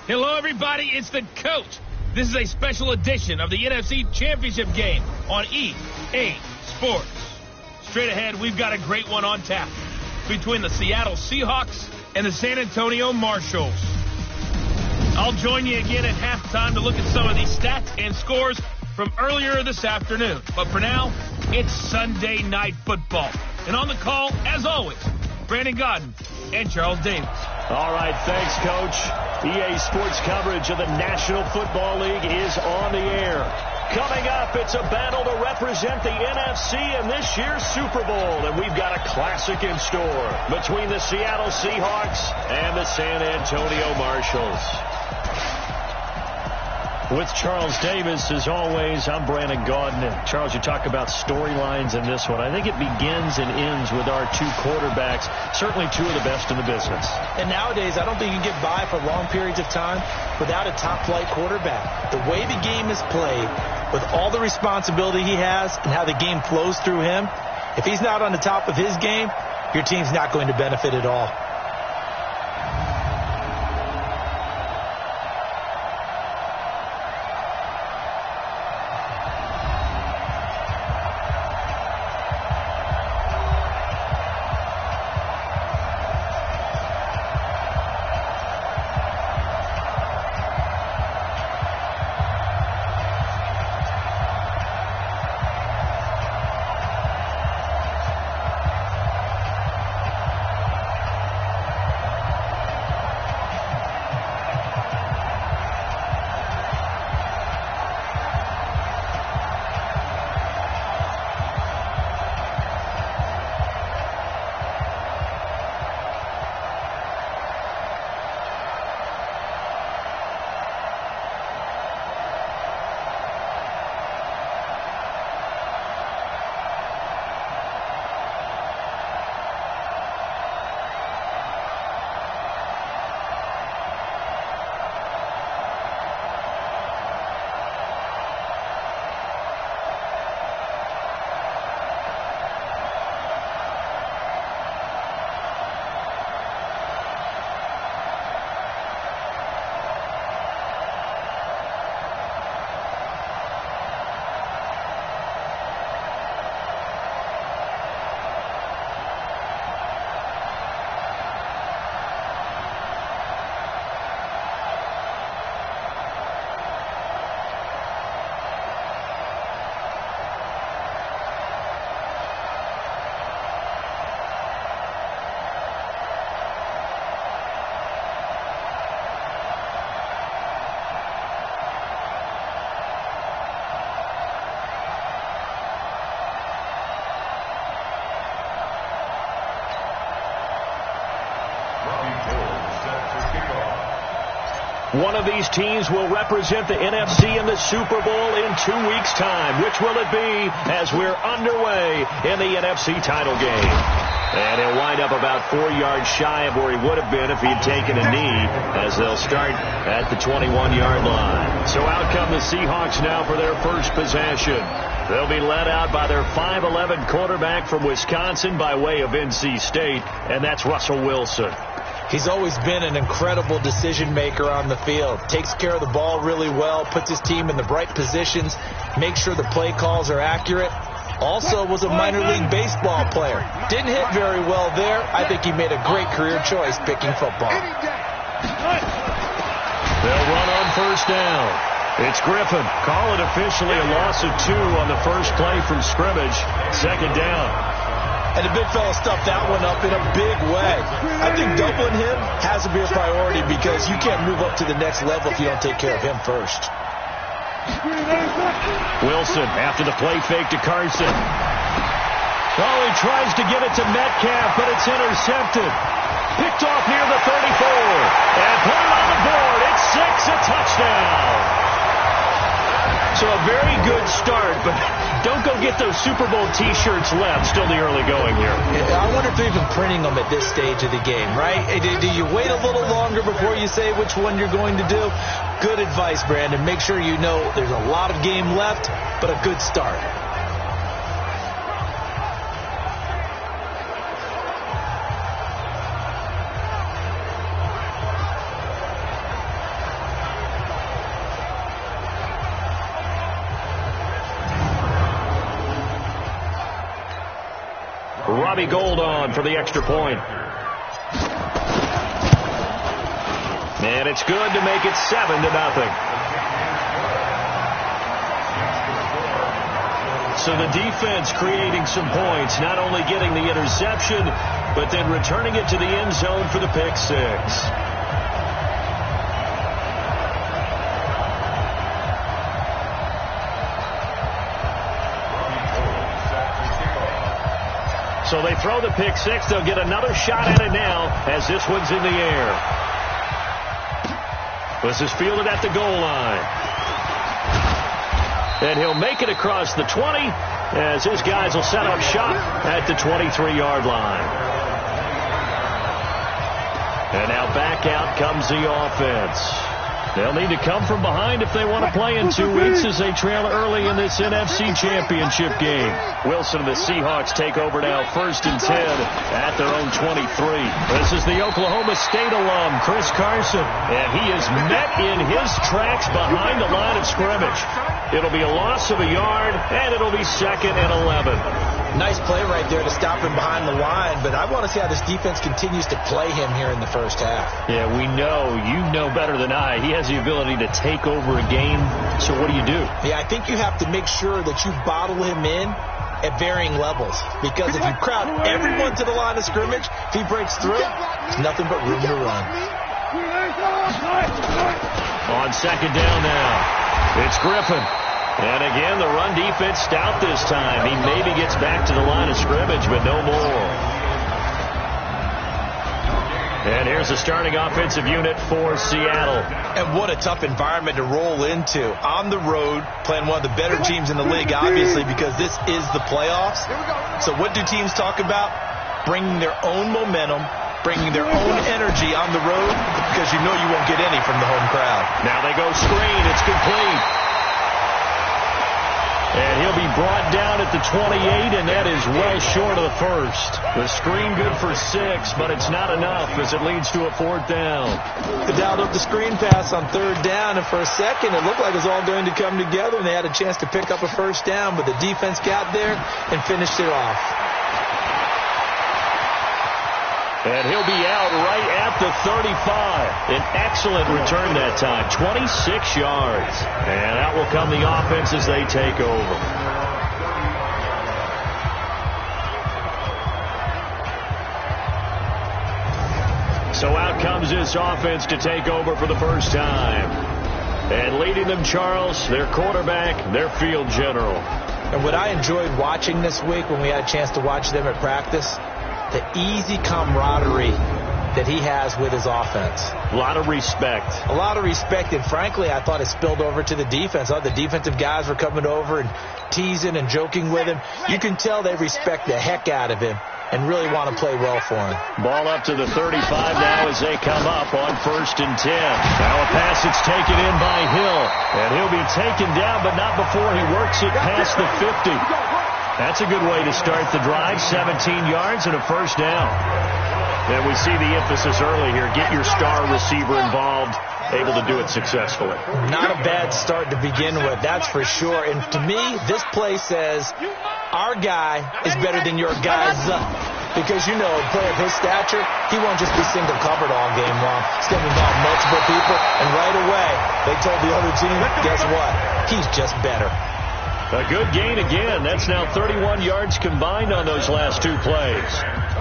Hello, everybody. It's the coach. This is a special edition of the NFC Championship game on EA Sports. Straight ahead, we've got a great one on tap between the Seattle Seahawks and the San Antonio Marshalls. I'll join you again at halftime to look at some of these stats and scores from earlier this afternoon. But for now, it's Sunday Night Football. And on the call, as always, Brandon Godden and Charles Davis. All right, thanks, Coach. EA Sports coverage of the National Football League is on the air. Coming up, it's a battle to represent the NFC in this year's Super Bowl. And we've got a classic in store between the Seattle Seahawks and the San Antonio Marshalls. With Charles Davis, as always, I'm Brandon Gaudin. And Charles, you talk about storylines in this one. I think it begins and ends with our two quarterbacks, certainly two of the best in the business. And nowadays, I don't think you can get by for long periods of time without a top-flight quarterback. The way the game is played, with all the responsibility he has and how the game flows through him, if he's not on the top of his game, your team's not going to benefit at all. One of these teams will represent the NFC in the Super Bowl in 2 weeks' time. Which will it be as we're underway in the NFC title game? And he'll wind up about 4 yards shy of where he would have been if he had taken a knee, as they'll start at the 21-yard line. So out come the Seahawks now for their first possession. They'll be led out by their 5'11 quarterback from Wisconsin by way of NC State, and that's Russell Wilson. He's always been an incredible decision maker on the field. Takes care of the ball really well, puts his team in the right positions, makes sure the play calls are accurate. Also was a minor league baseball player. Didn't hit very well there. I think he made a great career choice picking football. They'll run on first down. It's Griffin. Call it officially a loss of 2 on the first play from scrimmage. Second down. And the big fella stuffed that one up in a big way. I think doubling him has to be a priority because you can't move up to the next level if you don't take care of him first. Wilson after the play fake to Carson. Oh, he tries to give it to Metcalf, but it's intercepted. Picked off near the 34. And put it on the board. It's 6, a touchdown. So a very good start, but don't go get those Super Bowl T-shirts left. Still the early going here. I wonder if they're even printing them at this stage of the game, right? Do you wait a little longer before you say which one you're going to do? Good advice, Brandon. Make sure you know there's a lot of game left, but a good start. Robbie Gould on for the extra point. And it's good to make it 7-0. So the defense creating some points, not only getting the interception, but then returning it to the end zone for the pick six. So they throw the pick six. They'll get another shot at it now as this one's in the air. This is fielded at the goal line. And he'll make it across the 20 as his guys will set up shop at the 23-yard line. And now back out comes the offense. They'll need to come from behind if they want to play in 2 weeks as they trail early in this NFC Championship game. Wilson and the Seahawks take over now, 1st and 10 at their own 23. This is the Oklahoma State alum, Chris Carson, and he is met in his tracks behind the line of scrimmage. It'll be a loss of a yard, and it'll be 2nd and 11. Nice play right there to stop him behind the line, but I want to see how this defense continues to play him here in the first half. Yeah, we know. You know better than I. He has the ability to take over a game, so what do you do? Yeah, I think you have to make sure that you bottle him in at varying levels, because if you crowd everyone to the line of scrimmage, if he breaks through, there's nothing but room to run. On 2nd down now, it's Griffin. And again, the run defense stout this time. He maybe gets back to the line of scrimmage, but no more. And here's the starting offensive unit for Seattle. And what a tough environment to roll into. On the road, playing one of the better teams in the league, obviously, because this is the playoffs. So what do teams talk about? Bringing their own momentum, bringing their own energy on the road, because you know you won't get any from the home crowd. Now they go screen. It's complete. And he'll be brought down at the 28, and that is well short of the first. The screen good for 6, but it's not enough as it leads to a 4th down. They dialed up the screen pass on 3rd down, and for a second it looked like it was all going to come together, and they had a chance to pick up a 1st down, but the defense got there and finished it off. And he'll be out right at the 35. An excellent return that time, 26 yards. And out will come the offense as they take over. So out comes this offense to take over for the first time. And leading them, Charles, their quarterback, their field general. And what I enjoyed watching this week when we had a chance to watch them at practice, the easy camaraderie that he has with his offense. A lot of respect. A lot of respect, and frankly, I thought it spilled over to the defense. The defensive guys were coming over and teasing and joking with him. You can tell they respect the heck out of him and really want to play well for him. Ball up to the 35 now as they come up on 1st and 10. Now a pass that's taken in by Hill, and he'll be taken down, but not before he works it past the 50. That's a good way to start the drive, 17 yards and a 1st down. And we see the emphasis early here. Get your star receiver involved, able to do it successfully. Not a bad start to begin with, that's for sure. And to me, this play says our guy is better than your guy's because, you know, a player of his stature, he won't just be single covered all game long. He's going to involve multiple people. And right away, they told the other team, guess what? He's just better. A good gain again. That's now 31 yards combined on those last 2 plays.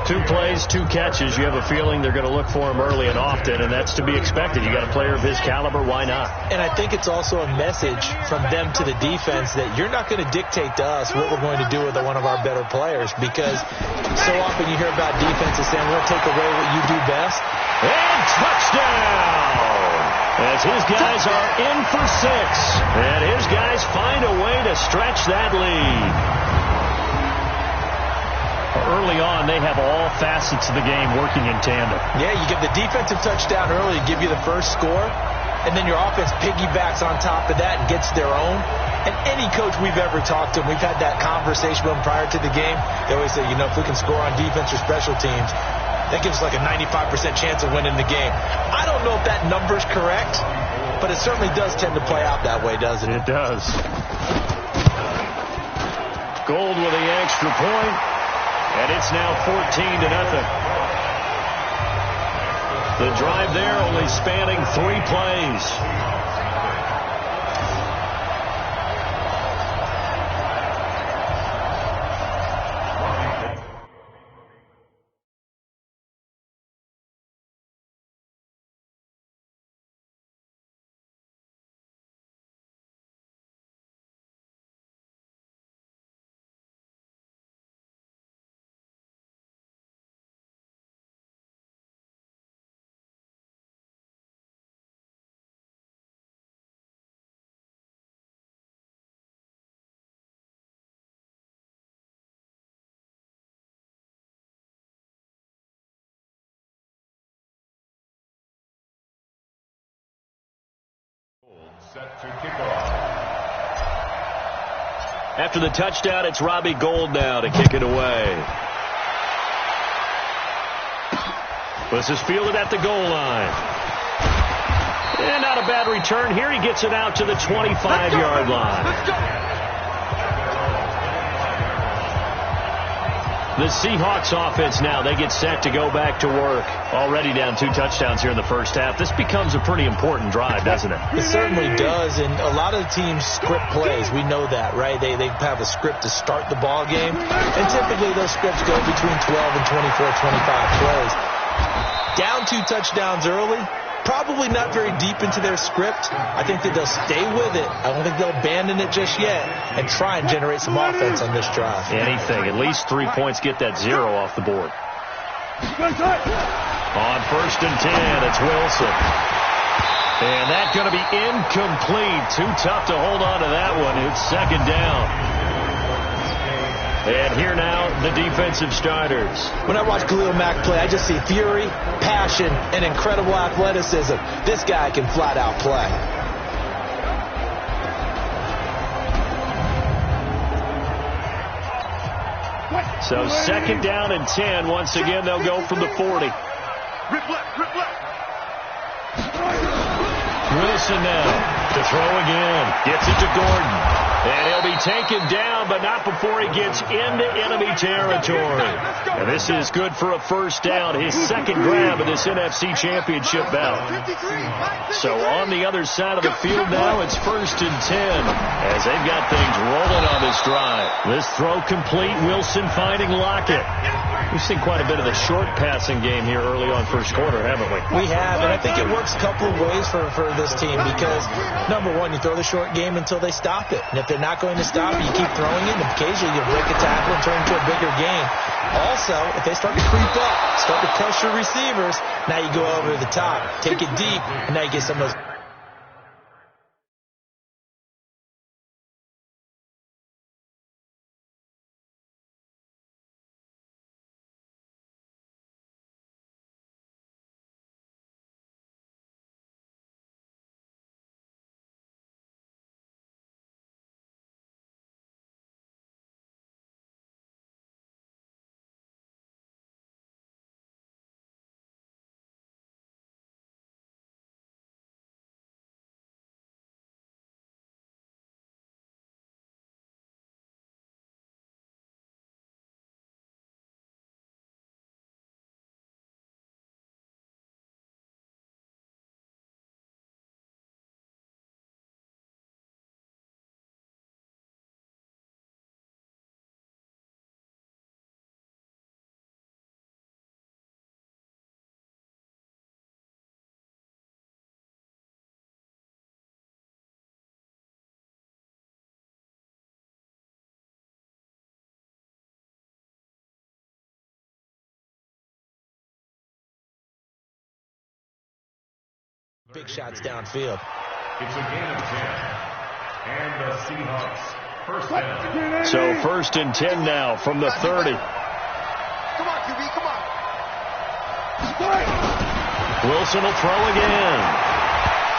2 plays, 2 catches. You have a feeling they're going to look for him early and often, and that's to be expected. You got a player of his caliber, why not? And I think it's also a message from them to the defense that you're not going to dictate to us what we're going to do with one of our better players, because so often you hear about defenses saying, we're going to take away what you do best. And touchdown! As his guys are in for 6. And his guys find a way to stretch that lead. Early on, they have all facets of the game working in tandem. Yeah, you give the defensive touchdown early to give you the first score, and then your offense piggybacks on top of that and gets their own. And any coach we've ever talked to, we've had that conversation with them prior to the game, they always say, you know, if we can score on defense or special teams, that gives us like a 95% chance of winning the game. I don't know if that number's correct, but it certainly does tend to play out that way, doesn't it? It does. Gould with the extra point. And it's now 14-0. The drive there only spanning 3 plays. Set to kick off. After the touchdown, it's Robbie Gould now to kick it away. This is fielded at the goal line. And not a bad return here. He gets it out to the 25-yard line. Let's go. The Seahawks offense now, they get set to go back to work. Already down 2 touchdowns here in the first half. This becomes a pretty important drive, doesn't it? It certainly does, and a lot of the teams script plays. We know that, right? They have a script to start the ball game, and typically those scripts go between 12 and 24, 25 plays. Down 2 touchdowns early, probably not very deep into their script. I think that they'll stay with it. I don't think they'll abandon it just yet and try and generate some offense on this drive. Anything. At least 3 points, get that 0 off the board. On 1st and 10, it's Wilson. And that's going to be incomplete. Too tough to hold on to that one. It's 2nd down. And here now, the defensive starters. When I watch Khalil Mack play, I just see fury, passion, and incredible athleticism. This guy can flat out play. So 2nd down and 10. Once again, they'll go from the 40. Rip left, rip left. Wilson now to throw again. Gets it to Gordon. And he'll be taken down, but not before he gets into enemy territory. And this is good for a 1st down. His 2nd grab of this NFC Championship bout. So on the other side of the field now, it's 1st and 10 as they've got things rolling on this drive. This throw complete. Wilson finding Lockett. We've seen quite a bit of the short passing game here early on 1st quarter, haven't we? We have, and I think it works a couple of ways for this team because, number one, you throw the short game until they stop it. And if they're not going to stop it, you keep throwing it, and occasionally you break a tackle and turn it into a bigger game. Also, if they start to creep up, start to pressure receivers, now you go over the top, take it deep, and now you get some of those. Big shots downfield. It's a gain of 10. And the Seahawks, 1st down. So 1st and 10 now from the 30. Come on, QB, come on. Wilson will throw again.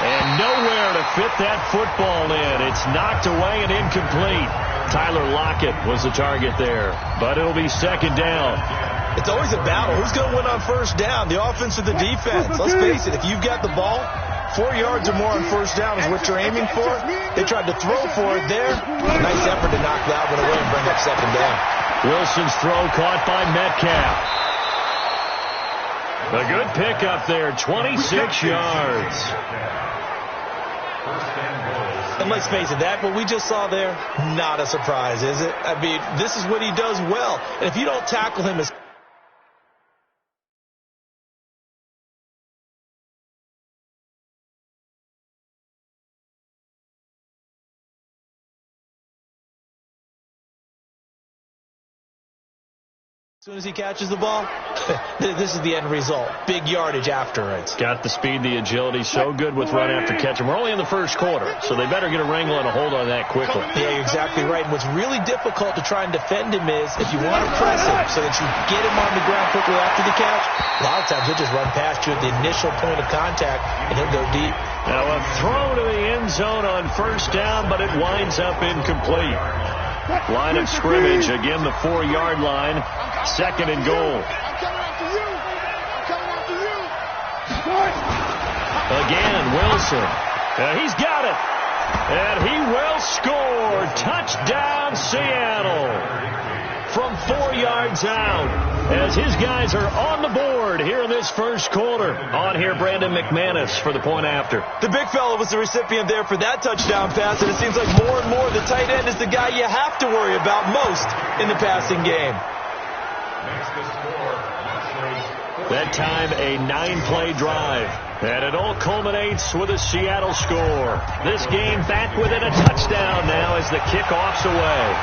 And nowhere to fit that football in. It's knocked away and incomplete. Tyler Lockett was the target there. But it'll be 2nd down. It's always a battle. Who's going to win on 1st down, the offense or the defense? Let's face it, if you've got the ball, 4 yards or more on first down is what you're aiming for. They tried to throw for it there. Nice effort to knock that one away and bring up second down. Wilson's throw caught by Metcalf. A good pickup there, 26 yards. And let's face it, that what we just saw there, not a surprise, is it? I mean, this is what he does well. And if you don't tackle him as soon as he catches the ball, this is the end result. Big yardage after it. Got the speed, the agility, so good with run after catch. And we're only in the first quarter, so they better get a wrangle and a hold on that quickly. Yeah, you're exactly right. And what's really difficult to try and defend him is if you want to press him so that you get him on the ground quickly after the catch, a lot of times he'll just run past you at the initial point of contact, and he'll go deep. Now a throw to the end zone on first down, but it winds up incomplete. Line of scrimmage, again the 4-yard line. Second and goal. Again, Wilson. He's got it. And he will score. Touchdown, Seattle. From 4 yards out, as his guys are on the board here in this first quarter. On here, Brandon McManus for the point after. The big fella was the recipient there for that touchdown pass, and it seems like more and more the tight end is the guy you have to worry about most in the passing game. That time, a 9-play drive. And it all culminates with a Seattle score. This game back within a touchdown now as the kickoff's away.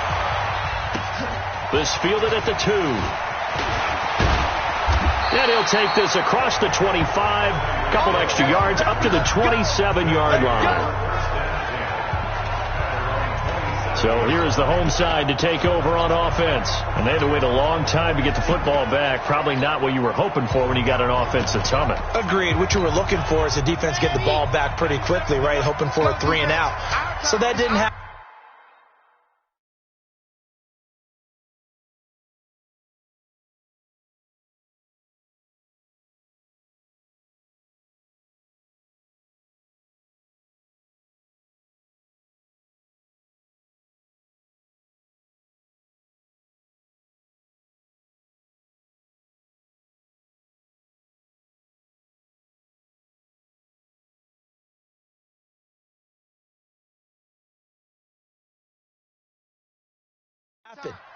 This fielded at the 2. And he'll take this across the 25. A couple extra yards up to the 27-yard line. So here's the home side to take over on offense. And they had to wait a long time to get the football back. Probably not what you were hoping for when you got an offense that's humming. Agreed. What you were looking for is the defense get the ball back pretty quickly, right? Hoping for a 3 and out. So that didn't happen.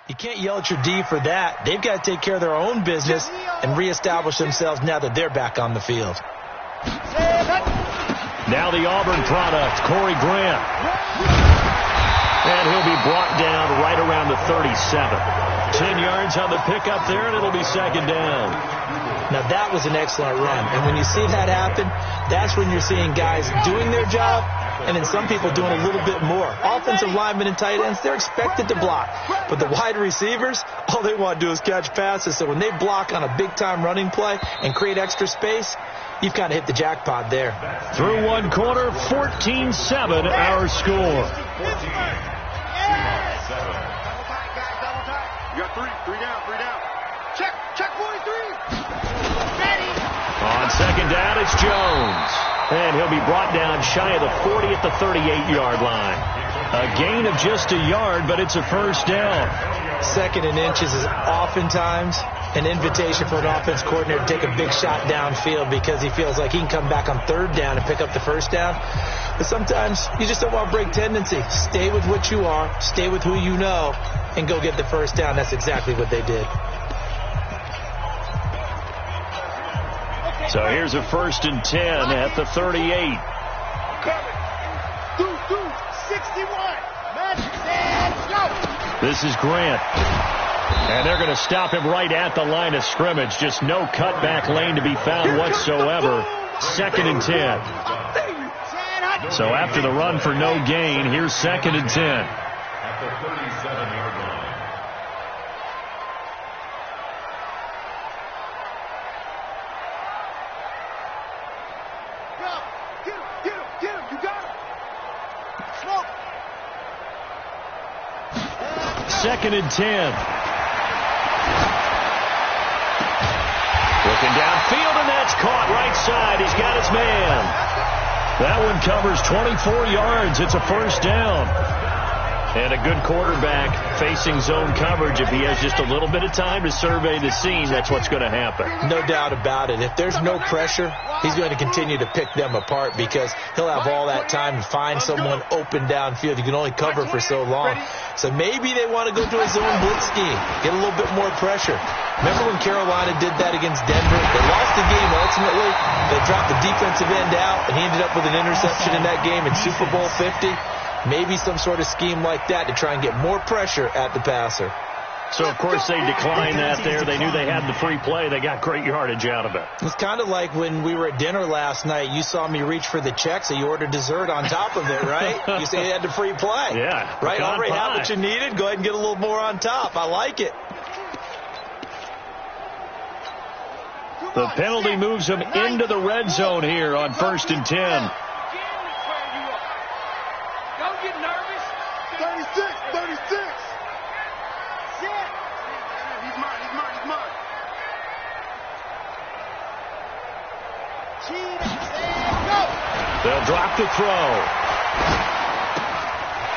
You can't yell at your D for that. They've got to take care of their own business and reestablish themselves now that they're back on the field. Now the Auburn product, Corey Grant. And he'll be brought down right around the 37. 10 yards on the pickup there, and it'll be second down. Now that was an excellent run. And when you see that happen, that's when you're seeing guys doing their job and then some people doing a little bit more. Offensive linemen and tight ends, they're expected to block. But the wide receivers, all they want to do is catch passes. So when they block on a big-time running play and create extra space, you've kind of hit the jackpot there. Through one quarter, 14-7 our score. You got 3 down. Check, boys, 3. Ready. On second down, it's Jones. And he'll be brought down shy of the 40 at the 38-yard line. A gain of just a yard, but it's a first down. Second and inches is oftentimes an invitation for an offense coordinator to take a big shot downfield because he feels like he can come back on third down and pick up the first down. But sometimes you just don't want to break tendency. Stay with what you are, stay with who you know, and go get the first down. That's exactly what they did. So here's a 1st and 10 at the 38. Dude, 61. This is Grant. And they're going to stop him right at the line of scrimmage. Just no cutback lane to be found whatsoever. 2nd and 10. So after the run for no gain, here's 2nd and 10. At the 37-yard line. Get him. You got him. Smoke. 2nd and 10. Looking downfield, and that's caught right side. He's got his man. That one covers 24 yards. It's a first down. And a good quarterback facing zone coverage. If he has just a little bit of time to survey the scene, that's what's going to happen. No doubt about it. If there's no pressure, he's going to continue to pick them apart because he'll have all that time to find someone open downfield. You can only cover for so long. So maybe they want to go to a zone blitz scheme, get a little bit more pressure. Remember when Carolina did that against Denver? They lost the game ultimately. They dropped the defensive end out, and he ended up with an interception in that game in Super Bowl 50. Maybe some sort of scheme like that to try and get more pressure at the passer. So, of course, they declined that there. They knew they had the free play. They got great yardage out of it. It's kind of like when we were at dinner last night. You saw me reach for the check, so you ordered dessert on top of it, right? You say you had the free play. Yeah. Right? Already have what you needed. Go ahead and get a little more on top. I like it. The penalty moves them into the red zone here on 1st and 10. Don't get nervous. 36, 36. He's mine. They'll drop the throw.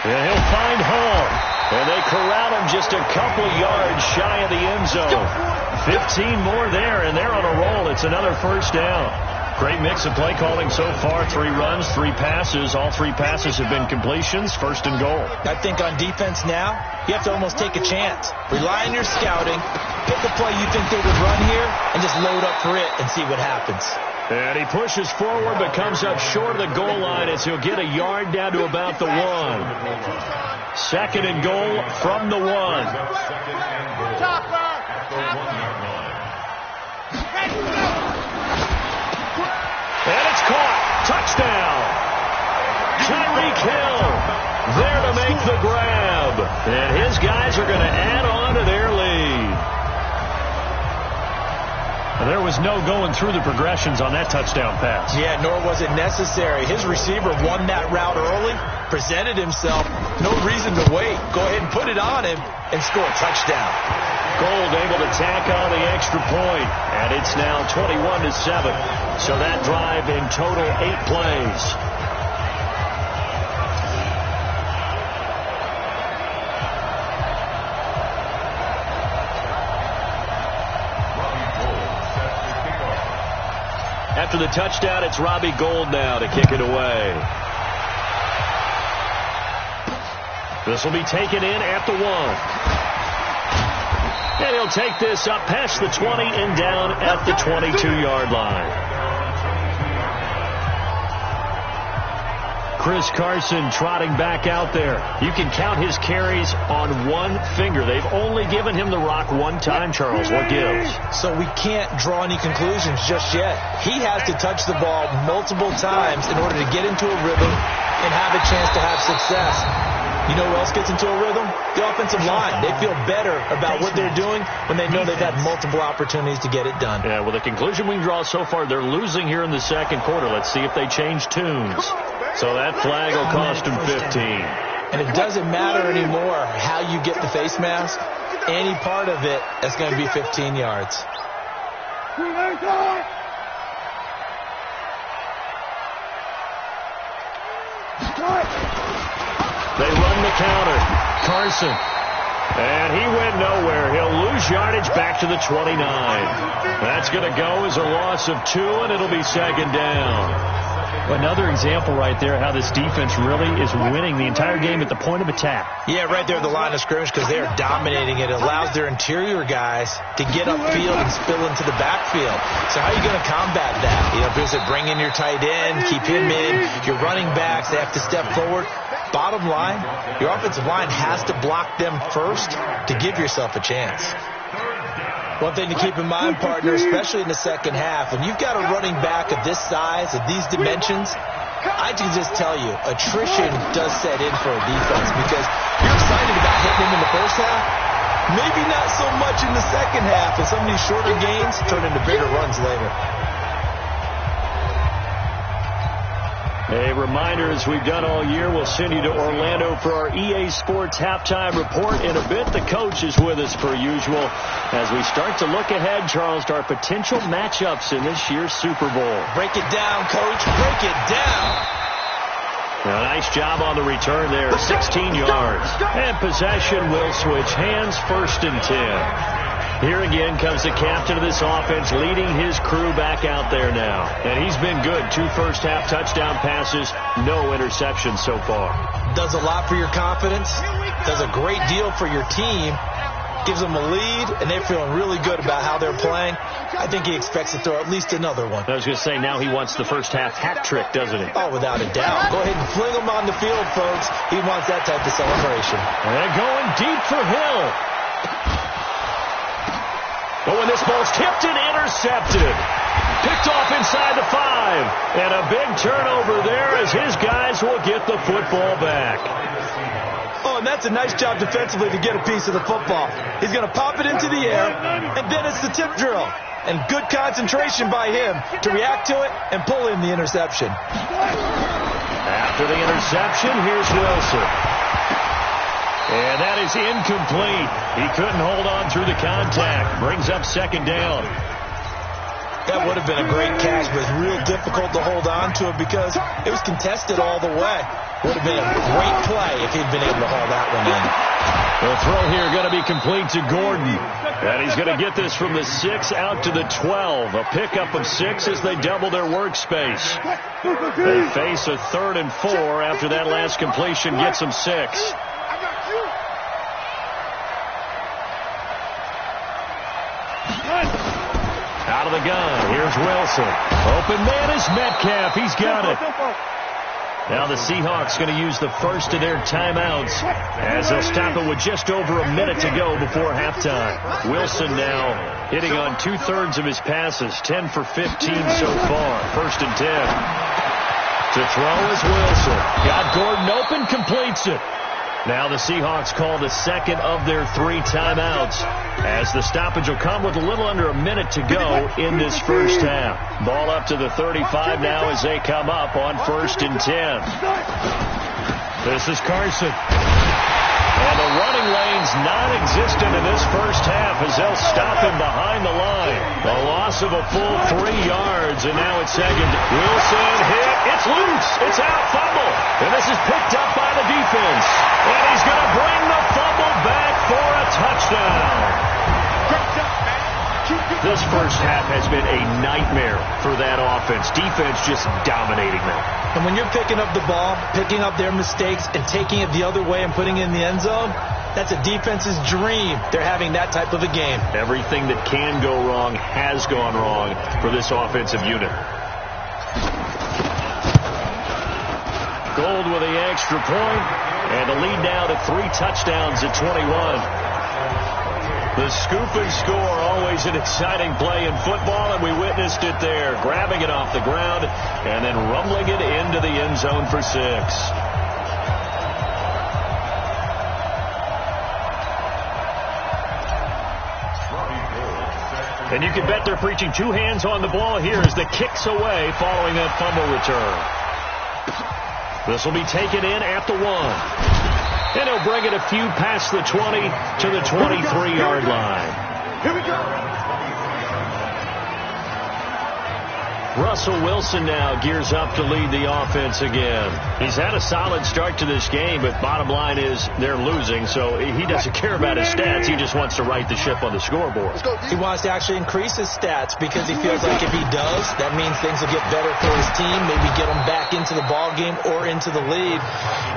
And he'll find Hall. And they corral him just a couple yards shy of the end zone. 15 more there, and they're on a roll. It's another first down. Great mix of play calling so far. 3 runs, 3 passes. All 3 passes have been completions. 1st and goal. I think on defense now, you have to almost take a chance. Rely on your scouting. Pick a play you think they would run here, and just load up for it and see what happens. And he pushes forward but comes up short of the goal line as he'll get a yard down to about the 1. 2nd and goal from the 1. And it's caught. Touchdown. Tyreek Hill there to make the grab. And his guys are going to add on to their lead. There was no going through the progressions on that touchdown pass. Yeah, nor was it necessary. His receiver won that route early, presented himself. No reason to wait. Go ahead and put it on him and score a touchdown. Gold able to tack on the extra point, and it's now 21-7. So that drive in total 8 plays. After the touchdown, it's Robbie Gould now to kick it away. This will be taken in at the 1. And he'll take this up past the 20 and down at the 22-yard line. Chris Carson trotting back out there. You can count his carries on one finger. They've only given him the rock one time, Charles. What gives? So we can't draw any conclusions just yet. He has to touch the ball multiple times in order to get into a rhythm and have a chance to have success. You know who else gets into a rhythm? The offensive line. They feel better about what they're doing when they know they've had multiple opportunities to get it done. Yeah, well, the conclusion we can draw so far, they're losing here in the 2nd quarter. Let's see if they change tunes. So that flag will cost them 15. And it doesn't matter anymore how you get the face mask. Any part of it is going to be 15 yards. They run the counter. Carson. And he went nowhere. He'll lose yardage back to the 29. That's going to go as a loss of 2, and it'll be 2nd down. Another example right there how this defense really is winning the entire game at the point of attack. Yeah, right there at the line of scrimmage because they are dominating it. It allows their interior guys to get upfield and spill into the backfield. So how are you going to combat that? You know, because they bring in your tight end, keep him in, your running backs, they have to step forward. Bottom line, your offensive line has to block them first to give yourself a chance. One thing to keep in mind, partner, especially in the 2nd half, when you've got a running back of this size, of these dimensions, I can just tell you, attrition does set in for a defense because you're excited about hitting him in the 1st half, maybe not so much in the 2nd half, and some of these shorter gains turn into bigger runs later. A reminder, as we've done all year, we'll send you to Orlando for our EA Sports halftime report in a bit. The coach is with us per usual as we start to look ahead, Charles, to our potential matchups in this year's Super Bowl. Break it down, Coach. Break it down. A nice job on the return there, 16 yards. And possession will switch hands, 1st and 10. Here again comes the captain of this offense, leading his crew back out there now. And he's been good. 2 first-half touchdown passes, no interceptions so far. Does a lot for your confidence, does a great deal for your team, gives them a lead, and they're feeling really good about how they're playing. I think he expects to throw at least another one. I was going to say, now he wants the first-half hat trick, doesn't he? Oh, without a doubt. Go ahead and fling him on the field, folks. He wants that type of celebration. And going deep for Hill. Oh, and this ball's tipped and intercepted. Picked off inside the 5. And a big turnover there as his guys will get the football back. Oh, and that's a nice job defensively to get a piece of the football. He's going to pop it into the air, and then it's the tip drill. And good concentration by him to react to it and pull in the interception. After the interception, here's Wilson. And that is incomplete. He couldn't hold on through the contact. Brings up 2nd down. That would have been a great catch, but it's real difficult to hold on to it because it was contested all the way. Would have been a great play if he'd been able to haul that one in. The throw here going to be complete to Gordon. And he's going to get this from the 6 out to the 12. A pickup of 6 as they double their workspace. They face a 3rd and 4 after that last completion gets them 6. Out of the gun. Here's Wilson. Open man is Metcalf. He's got it. Now the Seahawks going to use the first of their timeouts as they'll stop it with just over a minute to go before halftime. Wilson now hitting on 2/3 of his passes, 10 for 15 so far. 1st and 10. To throw is Wilson. Got Gordon open, completes it. Now the Seahawks call the second of their 3 timeouts as the stoppage will come with a little under a minute to go in this first half. Ball up to the 35 now as they come up on 1st and 10. This is Carson. And the running lane's non-existent in this first half as they'll stop him behind the line. A loss of a full 3 yards, and now it's 2nd. Wilson hit. It's loose. It's out. Fumble. And this is picked up by the defense. And he's going to bring the fumble back for a touchdown. This first half has been a nightmare for that offense. Defense just dominating them. And when you're picking up the ball, picking up their mistakes, and taking it the other way and putting it in the end zone, that's a defense's dream. They're having that type of a game. Everything that can go wrong has gone wrong for this offensive unit. Gold with the extra point, and the lead now to 3 touchdowns at 21. The scoop and score, always an exciting play in football, and we witnessed it there. Grabbing it off the ground and then rumbling it into the end zone for 6. And you can bet they're preaching 2 hands on the ball here as the kick's away following that fumble return. This will be taken in at the 1. And he'll bring it a few past the 20 to the 23-yard line. Here we go. Russell Wilson now gears up to lead the offense again. He's had a solid start to this game, but bottom line is they're losing, so he doesn't care about his stats. He just wants to right the ship on the scoreboard. He wants to actually increase his stats because he feels like if he does, that means things will get better for his team, maybe get him back into the ball game or into the lead.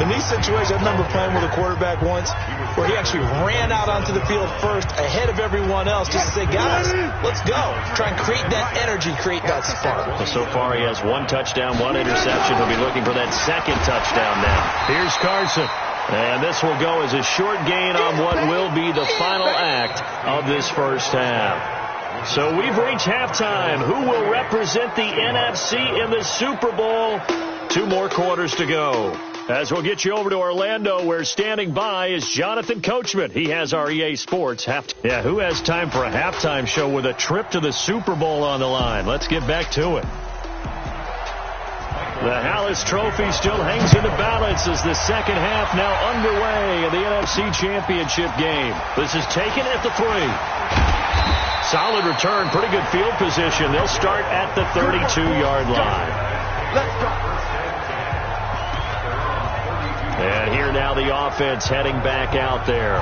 In these situations, I remember playing with a quarterback once where he actually ran out onto the field first ahead of everyone else just to say, guys, let's go. Try and create that energy, create that spark. So far, he has 1 touchdown, 1 interception. He'll be looking for that 2nd touchdown now. Here's Carson. And this will go as a short gain on what will be the final act of this first half. So we've reached halftime. Who will represent the NFC in the Super Bowl? 2 more quarters to go. As we'll get you over to Orlando, where standing by is Jonathan Coachman. He has our EA Sports halftime. Yeah, who has time for a halftime show with a trip to the Super Bowl on the line? Let's get back to it. The Hallis Trophy still hangs in the balance as the second half now underway in the NFC Championship game. This is taken at the 3. Solid return, pretty good field position. They'll start at the 32-yard line. Let's go. And here now the offense heading back out there.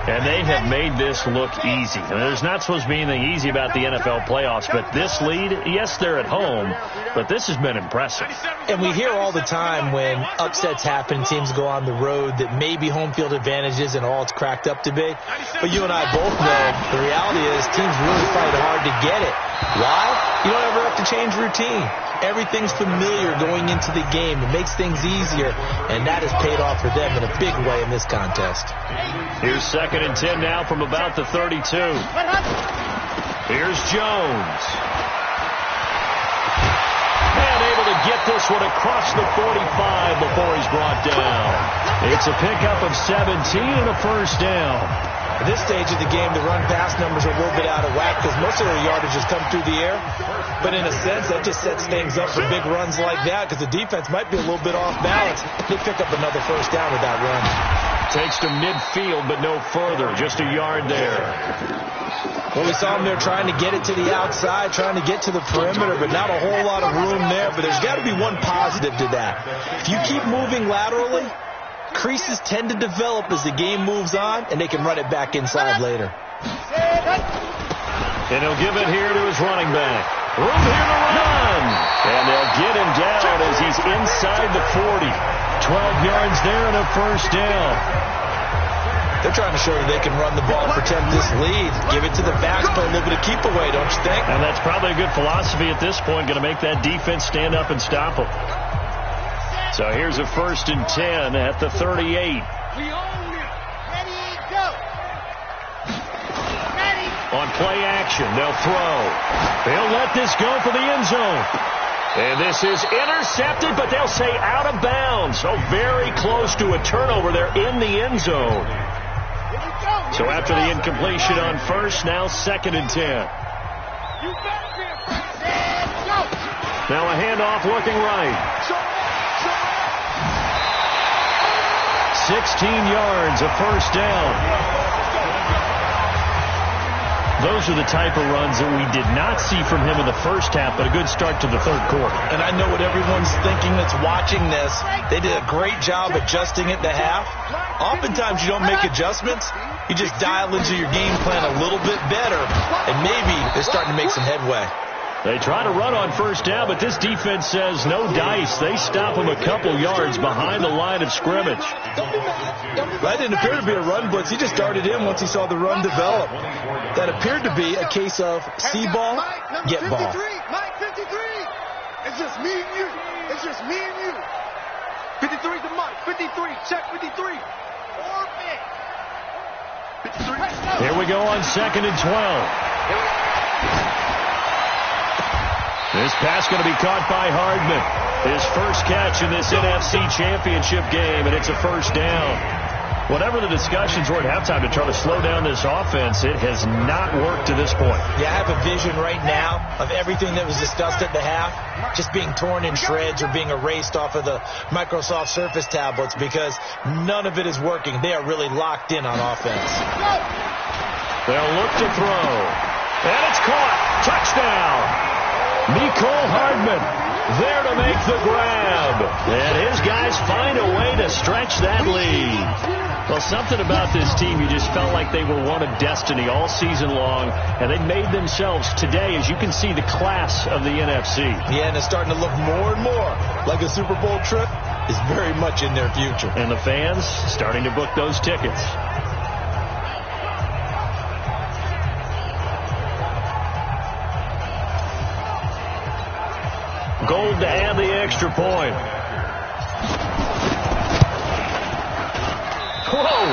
And they have made this look easy. I mean, there's not supposed to be anything easy about the NFL playoffs, but this lead, yes, they're at home, but this has been impressive. And we hear all the time when upsets happen, teams go on the road, that maybe home field advantage isn't all it's cracked up to be. But you and I both know the reality is teams really fight hard to get it. Why? You don't ever have to change routine. Everything's familiar going into the game. It makes things easier, and that has paid off for them in a big way in this contest. Here's 2nd and 10 now from about the 32. Here's Jones. And able to get this one across the 45 before he's brought down. It's a pickup of 17 and a first down. At this stage of the game, the run-pass numbers are a little bit out of whack because most of their yardage has come through the air. But in a sense, that just sets things up for big runs like that because the defense might be a little bit off balance. They pick up another first down with that run. Takes to midfield, but no further. Just a yard there. Well, we saw them there trying to get it to the outside, trying to get to the perimeter, but not a whole lot of room there. But there's got to be one positive to that. If you keep moving laterally, creases tend to develop as the game moves on, and they can run it back inside later. And he'll give it here to his running back. Room here to run. And they'll get him down as he's inside the 40. 12 yards there and a first down. They're trying to show that they can run the ball, protect this lead. Give it to the backs, play a little bit of keep away, don't you think? And that's probably a good philosophy at this point. Going to make that defense stand up and stop them. So here's a 1st and 10 at the 38. We own it. Ready, go. Ready. On play action, they'll throw. They'll let this go for the end zone. And this is intercepted, but they'll say out of bounds. So very close to a turnover there in the end zone. So after the incompletion on first, now 2nd and 10. Now a handoff looking right. 16 yards, a first down. Those are the type of runs that we did not see from him in the first half, but a good start to the third quarter. And I know what everyone's thinking that's watching this. They did a great job adjusting at the half. Oftentimes you don't make adjustments. You just dial into your game plan a little bit better, and maybe they're starting to make some headway. They try to run on first down, but this defense says no dice. They stop them a couple yards behind the line of scrimmage. That didn't appear to be a run blitz. He just darted in once he saw the run develop. That appeared to be a case of see ball, get ball. Mike 53. It's just me and you. It's just me and you. 53 to Mike. 53. Check 53. Orbit. 53. Here we go on 2nd and 12. This pass going to be caught by Hardman. His first catch in this NFC Championship game, and it's a first down. Whatever the discussions were at halftime to try to slow down this offense, it has not worked to this point. Yeah, I have a vision right now of everything that was discussed at the half just being torn in shreds or being erased off of the Microsoft Surface tablets because none of it is working. They are really locked in on offense. They'll look to throw. And it's caught. Touchdown. Mecole Hardman there to make the grab. And his guys find a way to stretch that lead. Well, something about this team, you just felt like they were one of destiny all season long, and they made themselves today, as you can see, the class of the NFC. Yeah, and it's starting to look more and more like a Super Bowl trip is very much in their future. And the fans starting to book those tickets. Gold to add the extra point. Whoa!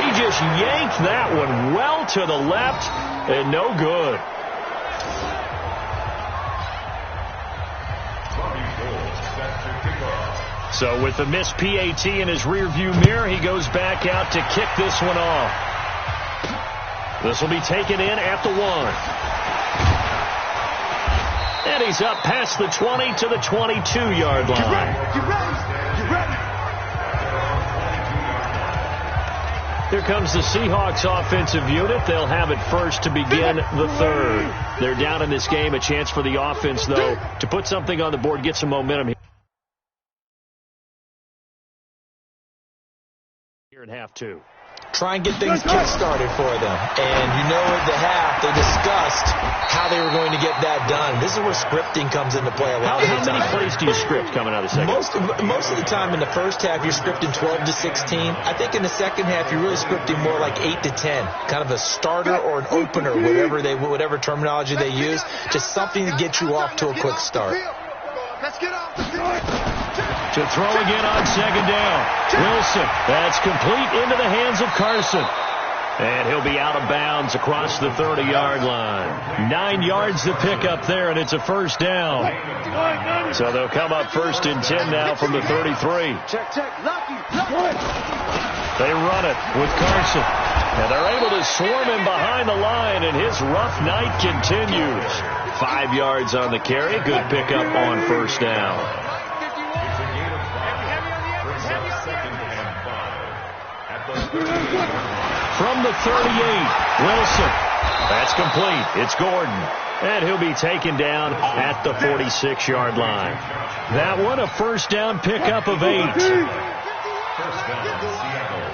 He just yanked that one well to the left and no good. So with the missed PAT in his rearview mirror, he goes back out to kick this one off. This will be taken in at the 1. And he's up past the 20 to the 22-yard line. You ready? You ready? Here comes the Seahawks offensive unit. They'll have it first to begin the third. They're down in this game. A chance for the offense, though, to put something on the board, get some momentum here in half two. Try and get things kick-started for them. And you know at the half, they discussed how they were going to get that done. This is where scripting comes into play a lot of the time. How many plays do you script coming out of the second? Most of the time in the first half, you're scripting 12 to 16. I think in the second half, you're really scripting more like 8 to 10. Kind of a starter or an opener, whatever terminology they use. Just something to get you off to a quick start. Let's get off the field. To throw again on second down. Wilson. That's complete into the hands of Carson. And he'll be out of bounds across the 30-yard line. 9 yards to pick up there, and it's a first down. So they'll come up first and 10 now from the 33. Check. Lucky. They run it with Carson. And they're able to swarm him behind the line, and his rough night continues. 5 yards on the carry. Good pickup on first down. From the 38, Wilson. That's complete. It's Gordon. And he'll be taken down at the 46-yard line. That one, a first down pickup of 8. First down, Seattle.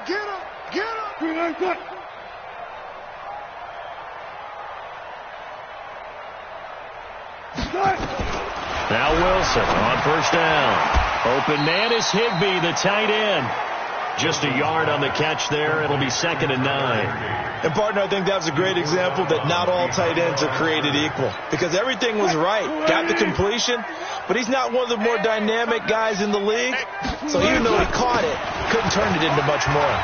Get him. Now Wilson on first down. Open man is Higbee, the tight end. Just a yard on the catch there. It'll be 2nd and 9. And, partner, I think that's a great example that not all tight ends are created equal. Because everything was right. Got the completion, but he's not one of the more dynamic guys in the league. So even though he caught it, couldn't turn it into much more.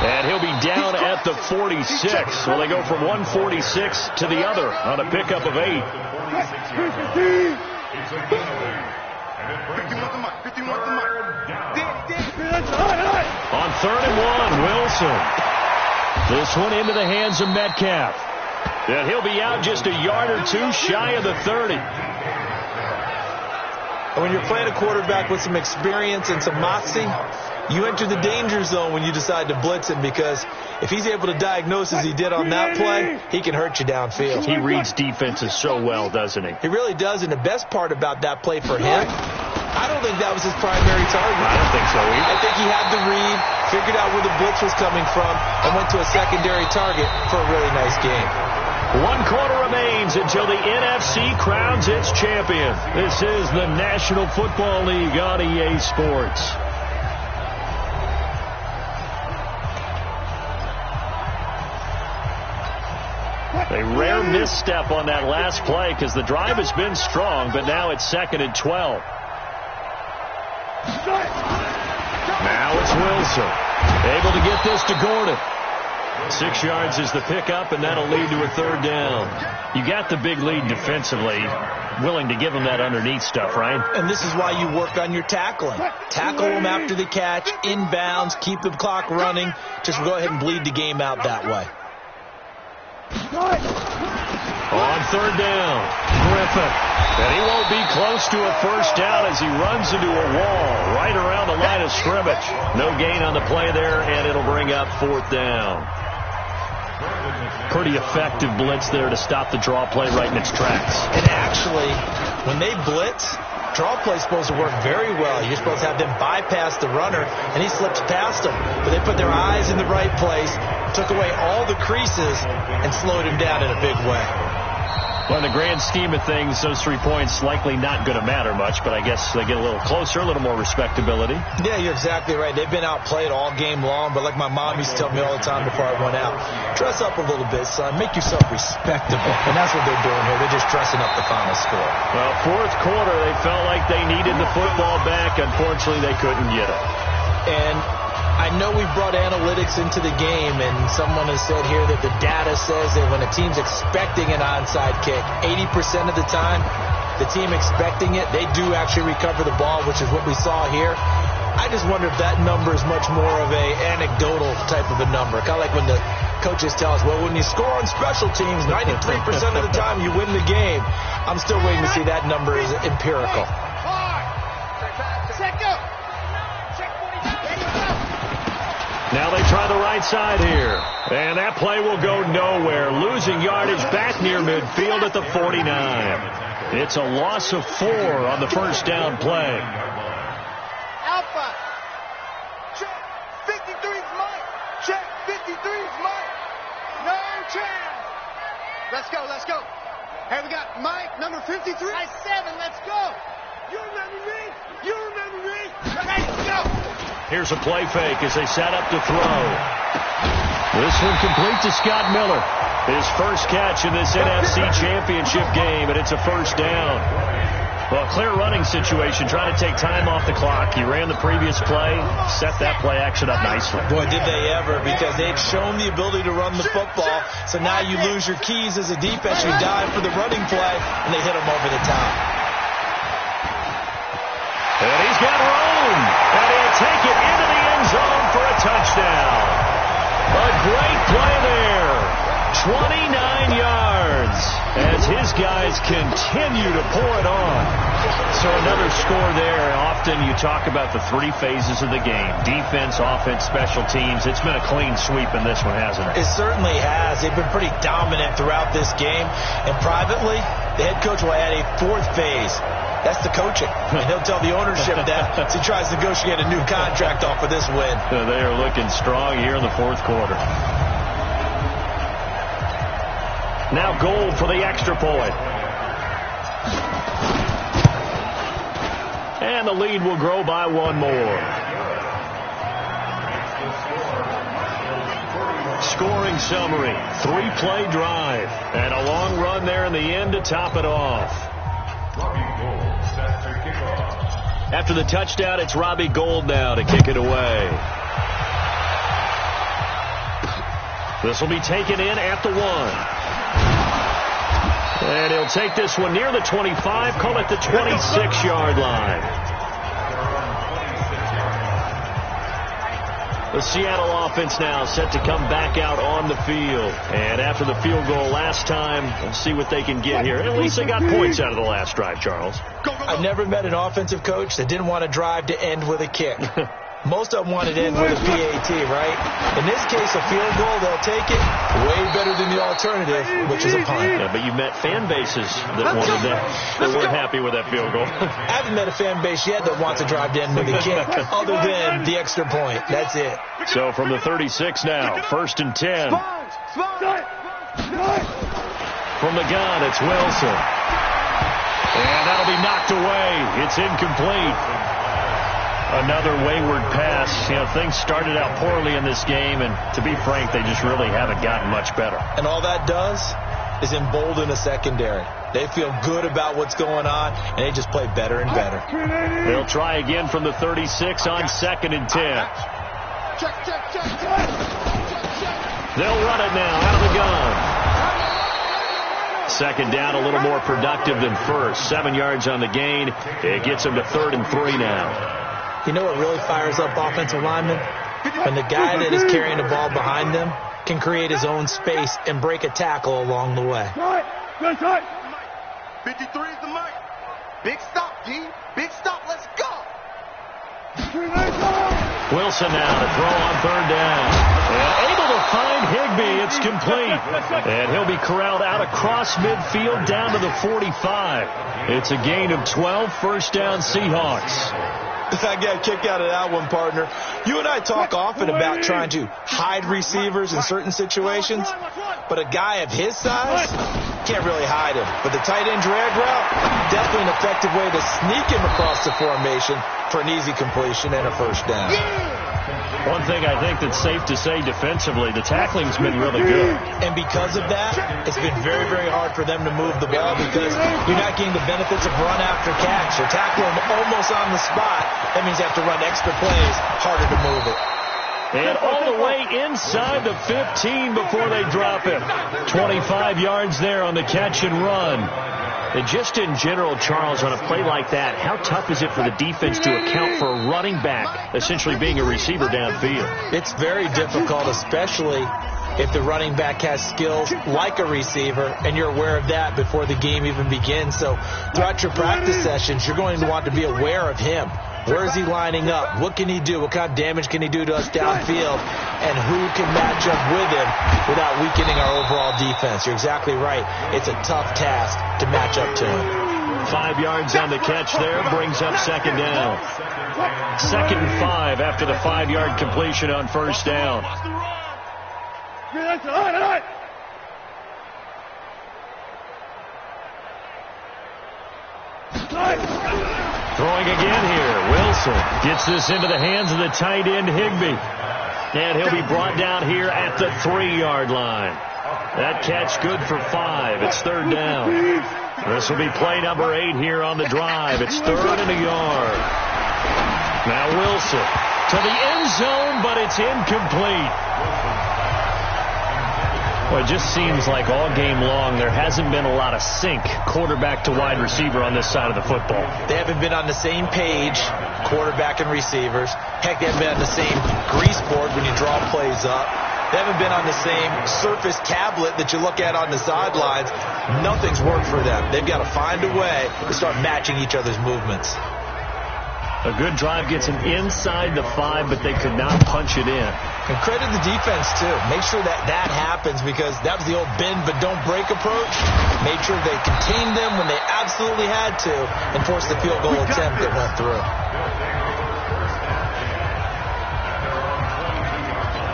And he'll be down at the 46. So they go from 146 to the other on a pickup of 8. It's a penalty. And it brings up third down. On 3rd and 1, Wilson. This one into the hands of Metcalf. And he'll be out just a yard or two shy of the 30. And when you're playing a quarterback with some experience and some moxie, you enter the danger zone when you decide to blitz him, because if he's able to diagnose as he did on that play, he can hurt you downfield. He reads defenses so well, doesn't he? He really does, and the best part about that play for him, I don't think that was his primary target. I don't think so either. I think he had the read, figured out where the blitz was coming from, and went to a secondary target for a really nice game. 1 quarter remains until the NFC crowns its champion. This is the National Football League on EA Sports. A rare misstep on that last play because the drive has been strong, but now it's 2nd and 12. Now it's Wilson. Able to get this to Gordon. 6 yards is the pickup, and that'll lead to a 3rd down. You got the big lead defensively. Willing to give him that underneath stuff, right? And this is why you work on your tackling. Tackle him after the catch, inbounds, keep the clock running. Just go ahead and bleed the game out that way. On 3rd down, Griffin. And he won't be close to a first down as he runs into a wall right around the line of scrimmage. No gain on the play there, and it'll bring up 4th down. Pretty effective blitz there to stop the draw play right in its tracks. And actually, when they blitz, draw play's supposed to work very well. You're supposed to have them bypass the runner, and he slips past them. But they put their eyes in the right place, took away all the creases, and slowed him down in a big way. Well, in the grand scheme of things, those 3 points likely not going to matter much, but I guess they get a little closer, a little more respectability. Yeah, you're exactly right. They've been outplayed all game long, but like my mom used to tell me all the time before I went out, dress up a little bit, son. Make yourself respectable. And that's what they're doing here. They're just dressing up the final score. Well, 4th quarter, they felt like they needed the football back. Unfortunately, they couldn't get it. And I know we brought analytics into the game, and someone has said here that the data says that when a team's expecting an onside kick, 80% of the time, the team expecting it, they do actually recover the ball, which is what we saw here. I just wonder if that number is much more of a anecdotal type of a number, kind of like when the Coaches tell us, well, when you score on special teams, 93% of the time you win the game. I'm still waiting to see that number is empirical. Now they try the right side here. And that play will go nowhere. Losing yardage back near midfield at the 49. It's a loss of 4 on the first down play. Alpha. Check. 53's Mike. Check. 53's Mike. No chance. Let's go. Let's go. Hey, we got Mike, number 53. I 7. Let's go. You remember me? You remember me? Let's go. Here's a play fake as they set up to throw. This one complete to Scott Miller. His first catch in this NFC Championship game, and it's a first down. Well, clear running situation, trying to take time off the clock. He ran the previous play, set that play action up nicely. Boy, did they ever, because they'd shown the ability to run the football. So now you lose your keys as a defense. You dive for the running play, and they hit him over the top. And he's got room. And he'll take it into the end zone for a touchdown. A great play there. 29 yards as his guys continue to pour it on. So another score there. Often you talk about the 3 phases of the game. Defense, offense, special teams. It's been a clean sweep in this one, hasn't it? It certainly has. They've been pretty dominant throughout this game. And privately, the head coach will add a 4th phase. That's the coaching. And he'll tell the ownership that as he tries to negotiate a new contract off of this win. They are looking strong here in the 4th quarter. Now goal for the extra point. And the lead will grow by 1 more. Scoring summary. 3-play drive. And a long run there in the end to top it off. After the touchdown, it's Robbie Gould now to kick it away. This will be taken in at the 1. And he'll take this one near the 25, call it the 26-yard line. The Seattle offense now set to come back out on the field. And after the field goal last time, let's see what they can get here. At least they got points out of the last drive, Charles. I've never met an offensive coach that didn't want to drive to end with a kick. Most of them want it in with a PAT, right? In this case, a field goal, they'll take it. Way better than the alternative, which is a punt. Yeah, but you've met fan bases that wanted that, that weren't happy with that field goal. I haven't met a fan base yet that wants to drive to end with a kick, other than the extra point. That's it. So from the 36 now, 1st and 10. From the gun, it's Wilson. And that'll be knocked away. It's incomplete. Another wayward pass. You know, things started out poorly in this game, and to be frank, they just really haven't gotten much better. And all that does is embolden a secondary. They feel good about what's going on, and they just play better and better. They'll try again from the 36 on 2nd and 10. They'll run it now out of the gun. 2nd down, a little more productive than first. 7 yards on the gain. It gets them to 3rd and 3 now. You know what really fires up offensive linemen? When the guy that is carrying the ball behind them can create his own space and break a tackle along the way. 53 is the mic. Big stop, D. Big stop. Let's go. Wilson now to throw on 3rd down. And able to find Higbee. It's complete. And he'll be corralled out across midfield down to the 45. It's a gain of 12, 1st down Seahawks. I got a kick out of that one, partner. You and I talk often about trying to hide receivers in certain situations, but a guy of his size can't really hide him. But the tight end drag route, definitely an effective way to sneak him across the formation for an easy completion and a 1st down. One thing I think that's safe to say defensively, the tackling's been really good. And because of that, it's been very, very hard for them to move the ball because you're not getting the benefits of run after catch. You're tackling almost on the spot. That means you have to run extra plays, harder to move it. And all the way inside the 15 before they drop him. 25 yards there on the catch and run. And just in general, Charles, on a play like that, how tough is it for the defense to account for a running back essentially being a receiver downfield? It's very difficult, especially if the running back has skills like a receiver, and you're aware of that before the game even begins. So throughout your practice sessions, you're going to want to be aware of him. Where is he lining up? What can he do? What kind of damage can he do to us downfield? And who can match up with him without weakening our overall defense? You're exactly right. It's a tough task to match up to him. 5 yards on the catch there, brings up second down. 2nd and 5 after the 5-yard completion on first down. Throwing again here. Wilson gets this into the hands of the tight end, Higbee. And he'll be brought down here at the 3-yard line. That catch good for 5. It's 3rd down. This will be play number 8 here on the drive. It's 3rd and a yard. Now Wilson to the end zone, but it's incomplete. Well, it just seems like all game long there hasn't been a lot of sync quarterback to wide receiver on this side of the football. They haven't been on the same page, quarterback and receivers. Heck, they haven't been on the same grease board when you draw plays up. They haven't been on the same surface tablet that you look at on the sidelines. Nothing's worked for them. They've got to find a way to start matching each other's movements. A good drive gets them inside the 5, but they could not punch it in. And credit the defense, too. Make sure that happens, because that was the old bend but don't break approach. Made sure they contained them when they absolutely had to and forced the field goal attempt that went through.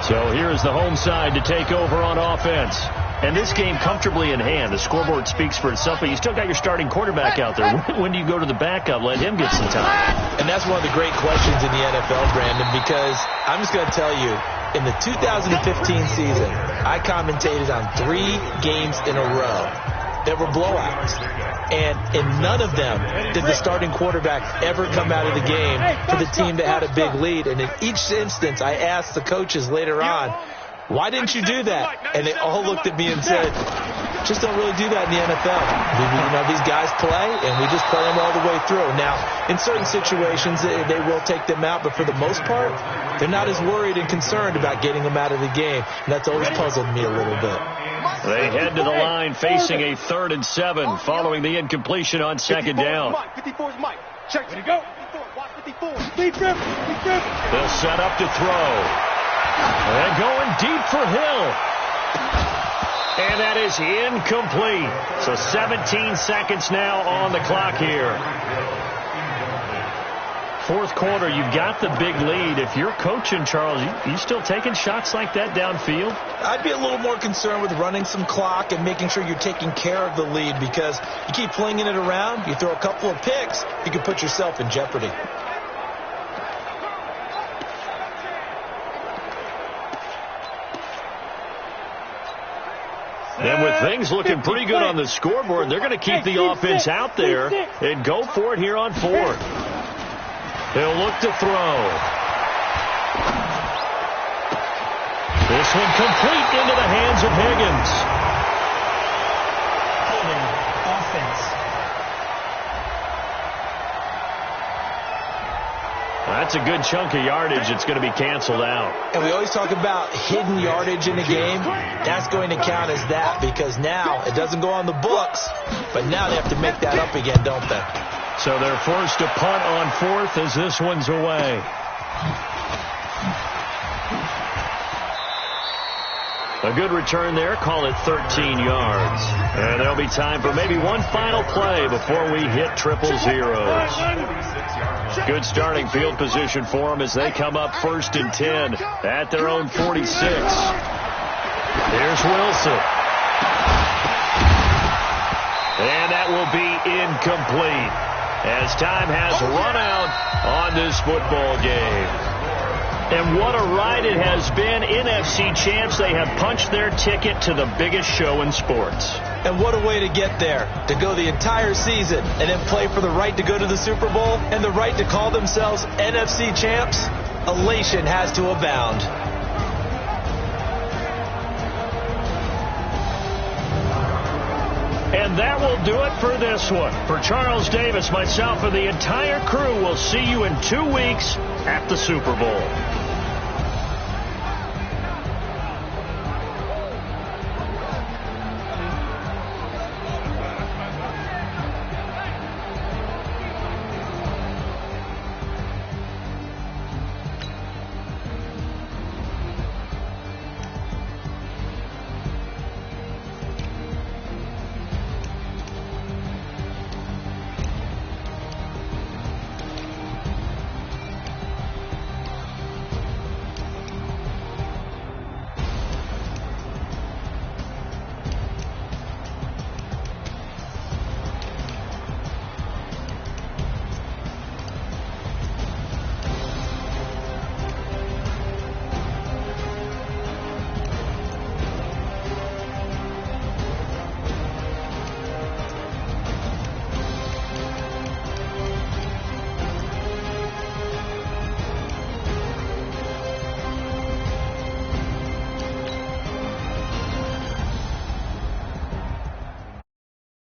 So here's the home side to take over on offense. And this game comfortably in hand. The scoreboard speaks for itself, but you still got your starting quarterback out there. When do you go to the backup? Let him get some time. And that's one of the great questions in the NFL, Brandon, because I'm just going to tell you, in the 2015 season, I commentated on 3 games in a row that were blowouts. And in none of them did the starting quarterback ever come out of the game for the team that had a big lead. And in each instance, I asked the coaches later on, why didn't you do that? And they all looked at me and said, just don't really do that in the NFL. You know, these guys play, and we just play them all the way through. Now, in certain situations, they will take them out, but for the most part, they're not as worried and concerned about getting them out of the game. And that's always puzzled me a little bit. They head to the line facing a 3rd and 7 following the incompletion on 2nd down. 54 is Mike. Check. Ready, go. 54. Watch 54. They'll set up to throw. And going deep for Hill. And that is incomplete. So 17 seconds now on the clock here. 4th quarter, you've got the big lead. If you're coaching, Charles, you still taking shots like that downfield? I'd be a little more concerned with running some clock and making sure you're taking care of the lead, because you keep flinging it around, you throw a couple of picks, you can put yourself in jeopardy. And with things looking pretty good on the scoreboard, they're going to keep the offense out there and go for it here on 4th. They'll look to throw. This one complete into the hands of Higgins. Offense. That's a good chunk of yardage. It's going to be canceled out. And we always talk about hidden yardage in a game. That's going to count as that, because now it doesn't go on the books, but now they have to make that up again, don't they? So they're forced to punt on 4th as this one's away. A good return there. Call it 13 yards. And there'll be time for maybe one final play before we hit triple zeros. Good starting field position for them as they come up 1st and 10 at their own 46. Here's Wilson. And that will be incomplete as time has run out on this football game. And what a ride it has been. NFC champs, they have punched their ticket to the biggest show in sports. And what a way to get there, to go the entire season and then play for the right to go to the Super Bowl and the right to call themselves NFC champs. Elation has to abound. And that will do it for this one. For Charles Davis, myself, and the entire crew, we'll see you in 2 weeks at the Super Bowl.